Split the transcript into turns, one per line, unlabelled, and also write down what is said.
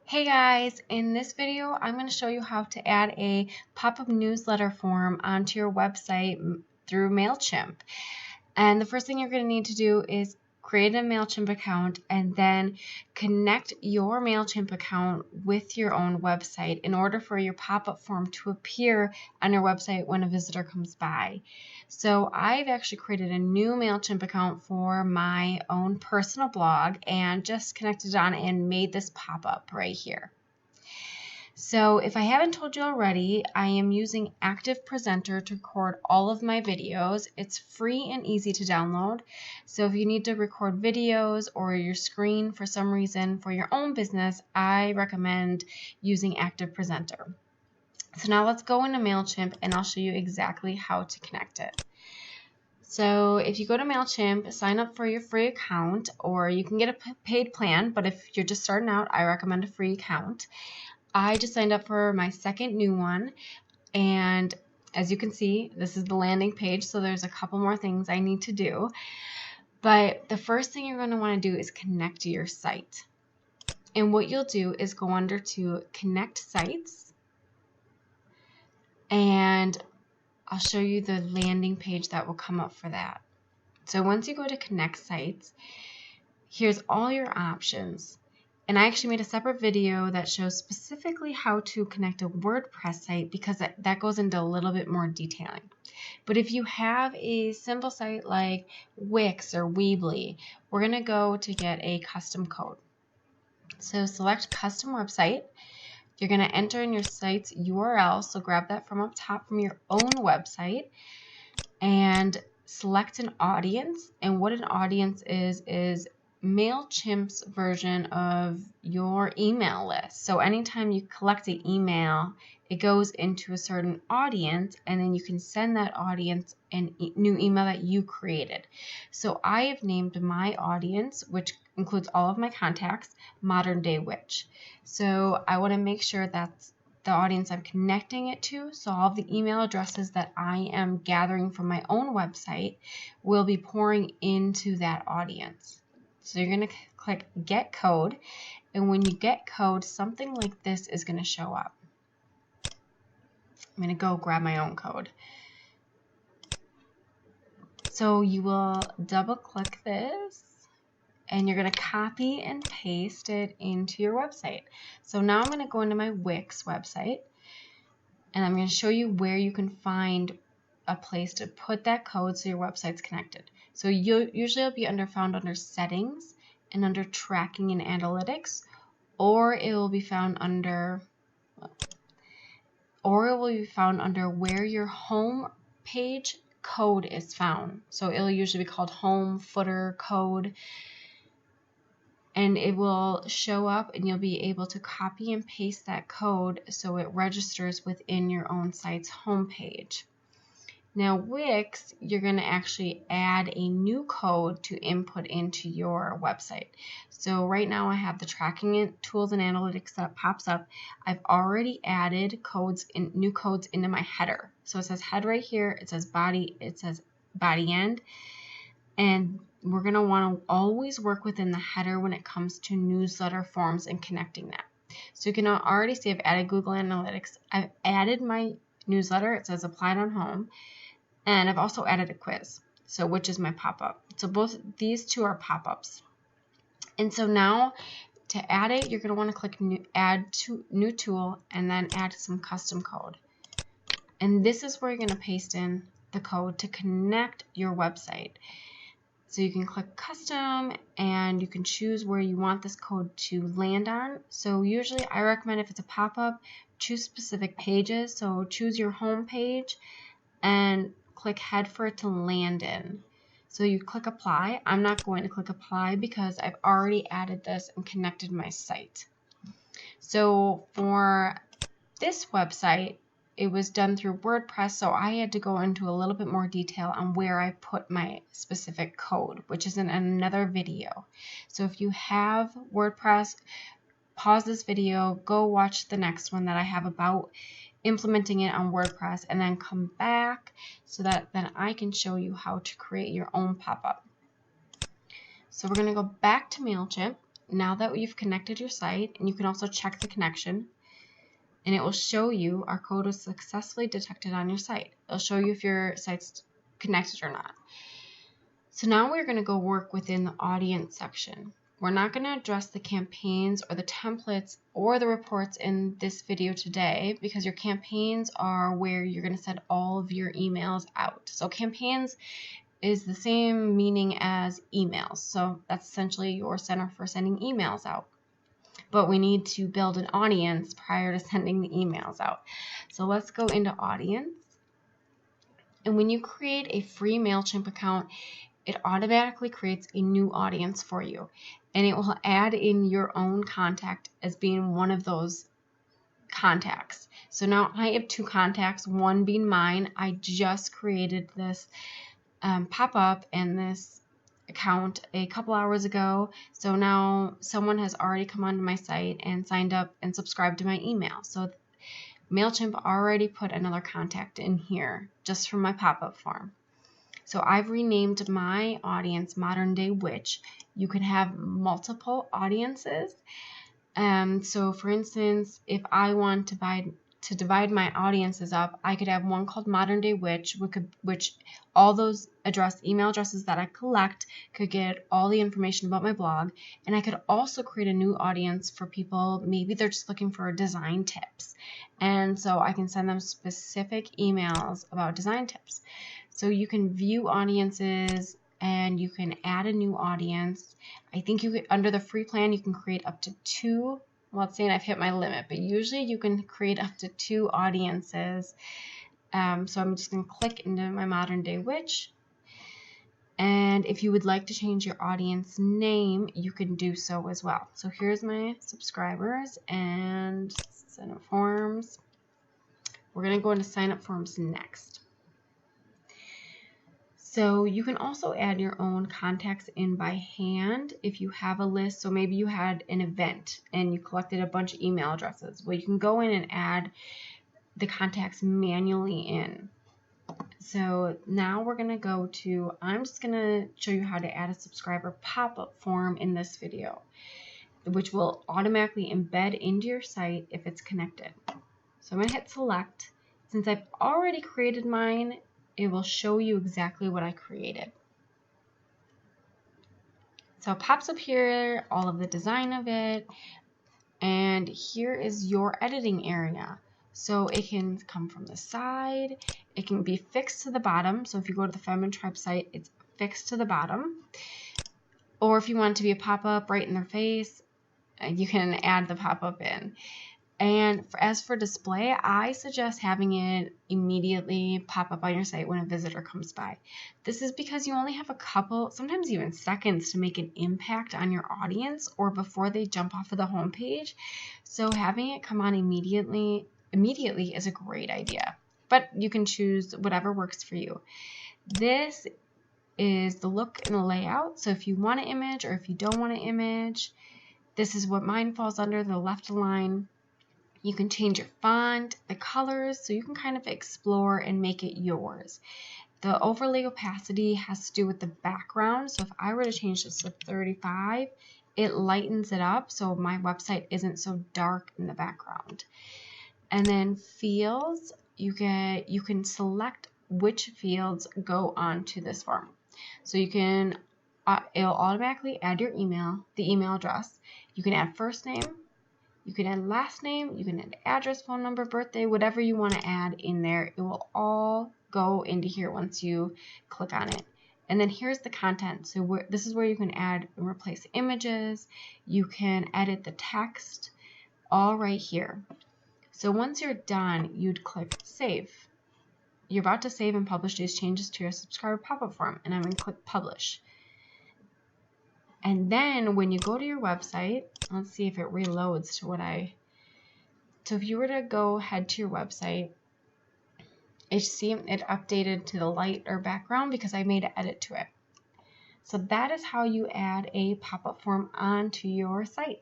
Hey guys, in this video I'm going to show you how to add a pop-up newsletter form onto your website through MailChimp. And the first thing you're going to need to do is create a MailChimp account and then connect your MailChimp account with your own website in order for your pop-up form to appear on your website when a visitor comes by. So I've actually created a new MailChimp account for my own personal blog and just connected on and made this pop-up right here. So if I haven't told you already, I am using Active Presenter to record all of my videos. It's free and easy to download. So if you need to record videos or your screen for some reason for your own business, I recommend using Active Presenter. So now let's go into MailChimp and I'll show you exactly how to connect it. So if you go to MailChimp, sign up for your free account, or you can get a paid plan, but if you're just starting out, I recommend a free account. I just signed up for my second new one, and as you can see, this is the landing page, so there's a couple more things I need to do. But the first thing you're going to want to do is connect to your site. And what you'll do is go under to Connect Sites, and I'll show you the landing page that will come up for that. So once you go to Connect Sites, here's all your options. And I actually made a separate video that shows specifically how to connect a WordPress site because that goes into a little bit more detailing. But if you have a simple site like Wix or Weebly, we're going to go to get a custom code. So select Custom Website. You're going to enter in your site's URL, so grab that from up top from your own website and select an audience. And what an audience is MailChimp's version of your email list. So anytime you collect an email, it goes into a certain audience, and then you can send that audience a new email that you created. So I have named my audience, which includes all of my contacts, Modern Day Witch. So I want to make sure that's the audience I'm connecting it to, so all of the email addresses that I am gathering from my own website will be pouring into that audience. So you're going to click Get Code, and when you get code, something like this is going to show up. I'm going to go grab my own code. So you will double click this, and you're going to copy and paste it into your website. So now I'm going to go into my Wix website, and I'm going to show you where you can find a place to put that code so your website's connected. So usually it'll be found under Settings and under Tracking and Analytics, or it will be found under where your home page code is found. So it'll usually be called Home Footer Code, and it will show up and you'll be able to copy and paste that code so it registers within your own site's homepage. Now Wix, you're going to actually add a new code to input into your website. So right now I have the tracking tools and analytics that pops up. I've already added new codes into my header. So it says head right here, it says body end, and we're going to want to always work within the header when it comes to newsletter forms and connecting that. So you can already see I've added Google Analytics. I've added my newsletter. It says applied on home. And I've also added a quiz, so which is my pop-up. So both these two are pop-ups. And so now to add it, you're going to want to click Add to New Tool and then add some custom code. And this is where you're going to paste in the code to connect your website. So you can click Custom and you can choose where you want this code to land on. So usually I recommend if it's a pop-up, choose specific pages. So choose your home page and click Head for it to land in. So you click Apply. I'm not going to click Apply because I've already added this and connected my site. So for this website, it was done through WordPress, so I had to go into a little bit more detail on where I put my specific code, which is in another video. So if you have WordPress, pause this video, go watch the next one that I have about implementing it on WordPress, and then come back so that then I can show you how to create your own pop-up. So we're going to go back to MailChimp, now that you've connected your site, and you can also check the connection, and it will show you our code was successfully detected on your site. It'll show you if your site's connected or not. So now we're going to go work within the audience section. We're not going to address the campaigns or the templates or the reports in this video today, because your campaigns are where you're going to send all of your emails out. So campaigns is the same meaning as emails. So that's essentially your center for sending emails out. But we need to build an audience prior to sending the emails out. So let's go into audience. And when you create a free MailChimp account, it automatically creates a new audience for you, and it will add in your own contact as being one of those contacts. So now I have 2 contacts, one being mine. I just created this pop-up and this account a couple hours ago. So now someone has already come onto my site and signed up and subscribed to my email. So MailChimp already put another contact in here just from my pop-up form. So I've renamed my audience Modern Day Witch. You can have multiple audiences. So for instance, if I want to divide my audiences up, I could have one called Modern Day Witch, which all those email addresses that I collect could get all the information about my blog. And I could also create a new audience for people, maybe they're just looking for design tips. And so I can send them specific emails about design tips. So you can view audiences and you can add a new audience. I think you could, under the free plan, you can create up to 2. Well, it's saying I've hit my limit, but usually you can create up to 2 audiences. So I'm just going to click into my Modern Day Witch. And if you would like to change your audience name, you can do so as well. So here's my subscribers and sign up forms. We're going to go into sign up forms next. So you can also add your own contacts in by hand if you have a list. So maybe you had an event and you collected a bunch of email addresses. Well, you can go in and add the contacts manually in. So now we're going to go to, I'm just going to show you how to add a subscriber pop-up form in this video, which will automatically embed into your site if it's connected. So I'm going to hit select. Since I've already created mine, it will show you exactly what I created. So it pops up here, all of the design of it, and here is your editing area. So it can come from the side, it can be fixed to the bottom. So if you go to the Feminine Tribe site, it's fixed to the bottom. Or if you want it to be a pop-up right in their face, you can add the pop-up in. And as for display, I suggest having it immediately pop up on your site when a visitor comes by. This is because you only have a couple, sometimes even seconds, to make an impact on your audience or before they jump off of the home page. So having it come on immediately is a great idea. But you can choose whatever works for you. This is the look and the layout. So if you want an image or if you don't want an image, this is what mine falls under, the left line. You can change your font, the colors, so you can kind of explore and make it yours. The overlay opacity has to do with the background. So if I were to change this to 35, it lightens it up so my website isn't so dark in the background. And then fields, you can select which fields go onto this form. So you can, it'll automatically add your email, the email address. You can add first name. You can add last name, you can add address, phone number, birthday, whatever you want to add in there. It will all go into here once you click on it. And then here's the content. So this is where you can add and replace images. You can edit the text, all right here. So once you're done, you'd click Save. You're about to save and publish these changes to your subscriber pop-up form, and I'm going to click Publish. And then when you go to your website, let's see if it reloads to so if you were to head to your website, it updated to the lighter background because I made an edit to it. So that is how you add a pop-up form onto your site.